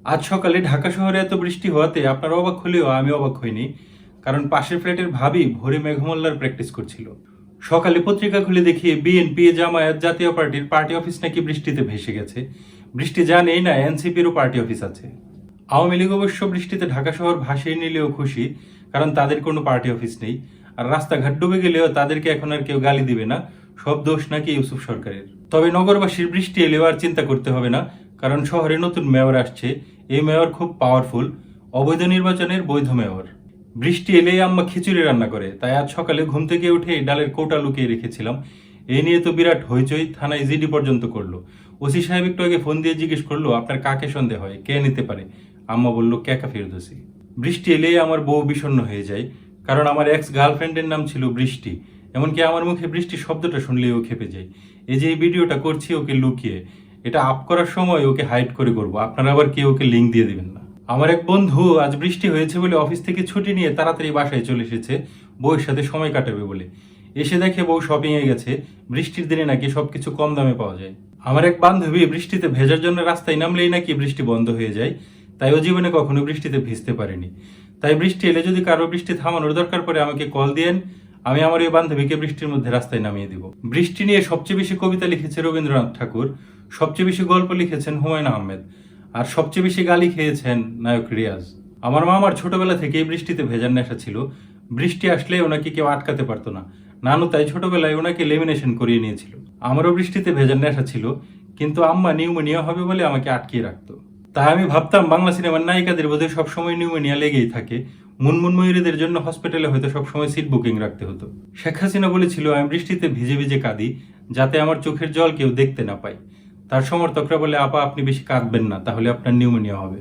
আজ সকালে ঢাকা শহরে এত বৃষ্টি হওয়াতে আপনারা অবাক হলেও আমি অবাক হইনি। কারণ পাশের ফ্ল্যাটের ভাবি ভোরে মেঘমল্লার প্র্যাকটিস করছিল। সকালে পত্রিকা খুলে দেখি বিএনপি জামায়াত জাতীয় পার্টির পার্টি অফিস নাকি বৃষ্টিতে ভেসে গেছে। বৃষ্টি জানেই না এনসিপিরও পার্টি অফিস আছে। আওয়ামী লীগ অবশ্য বৃষ্টিতে ঢাকা শহর ভাসিয়ে নিলেও খুশি, কারণ তাদের কোনো পার্টি অফিস নেই। আর রাস্তাঘাট ডুবে গেলেও তাদেরকে এখন আর কেউ গালি দিবে না, সব দোষ নাকি ইউসুফ সরকারের। তবে নগরবাসীর বৃষ্টি এলেও আর চিন্তা করতে হবে না, কারণ শহরে নতুন মেয়র আসছে। এই মেয়র খুব পাওয়ারফুল, অবৈধ নির্বাচনের বৈধ মেয়র। বৃষ্টি এলেই আম্মা খিচুড়ি রান্না করে, তাই আজ সকালে ঘুম থেকে উঠে ডালের কৌটা লুকিয়ে রেখেছিলাম। এই নিয়ে তো বিরাট হইচই, থানায় জিডি পর্যন্ত করলো। ওসি সাহেব একটু আগে ফোন দিয়ে জিজ্ঞেস করলো আপনার কাকে সন্দেহ হয়, কে নিতে পারে। আম্মা বলল ক্যাকা ফেরদৌসি। বৃষ্টি এলেই আমার বউ বিষণ্ণ হয়ে যায়, কারণ আমার এক্স গার্লফ্রেন্ডের নাম ছিল বৃষ্টি। এমনকি আমার মুখে বৃষ্টি শব্দটা শুনলেই ও খেপে যায়। এই যে এই ভিডিওটা করছি ওকে লুকিয়ে, এটা আপ করার সময় ওকে হাইড করে করবো, আপনারা আবার কেউ ওকে লিঙ্ক দিয়ে দিবেন না। আমার এক বন্ধু আজ বৃষ্টি হয়েছে বলে অফিস থেকে ছুটি নিয়ে তাড়াতাড়ি বাসায় চলে এসেছে বউয়ের সাথে সময় কাটাবে বলে। এসে দেখে বউ শপিং এ গেছে, বৃষ্টির দিনে নাকি সবকিছু কম দামে পাওয়া যায়। আমার এক বান্ধবী বৃষ্টিতে ভেজার জন্য রাস্তায় নামলেই নাকি বৃষ্টি বন্ধ হয়ে যায়, তাই ও জীবনে কখনো বৃষ্টিতে ভিজতে পারেনি। তাই বৃষ্টি এলে যদি কারো বৃষ্টি থামানোর দরকার পড়ে আমাকে কল দিয়েন, আমি আমার এই বান্ধবীকে বৃষ্টির মধ্যে রাস্তায় নামিয়ে দিব। বৃষ্টি নিয়ে সবচেয়ে বেশি কবিতা লিখেছে রবীন্দ্রনাথ ঠাকুর, সবচেয়ে বেশি গল্প লিখেছেন হুমায়ুন আহমেদ, আর সবচেয়ে বেশি গালি খেয়েছেন নায়ক রিয়াজ। আমার মামার ছোটবেলা থেকেই বৃষ্টিতে ভেজার নেশা ছিল। বৃষ্টি আসলে ওনাকে কেউ আটকাতে পারতো না। নানু তাই ছোটবেলায় ওনাকে লেমিনেশন করিয়ে নিয়েছিল। আমারও বৃষ্টিতে ভেজার নেশা ছিল, কিন্তু আম্মা নিউমোনিয়া হবে বলে আমাকে আটকিয়ে রাখতো। তাই আমি ভাবতাম বাংলা সিনেমার নায়িকাদের বোধহয় সবসময় নিউমোনিয়া লেগেই থাকে। মুনমুন ময়ূরীদের জন্য হসপিটালে হয়তো সবসময় সিট বুকিং রাখতে হতো। শেখ হাসিনা বলেছিল আমি বৃষ্টিতে ভিজে ভিজে কাঁদি, যাতে আমার চোখের জল কেউ দেখতে না পায়। তার সমর্থকরা বলে আপা আপনি বেশি কাঁদবেন না, তাহলে আপনার নিউমোনিয়া হবে।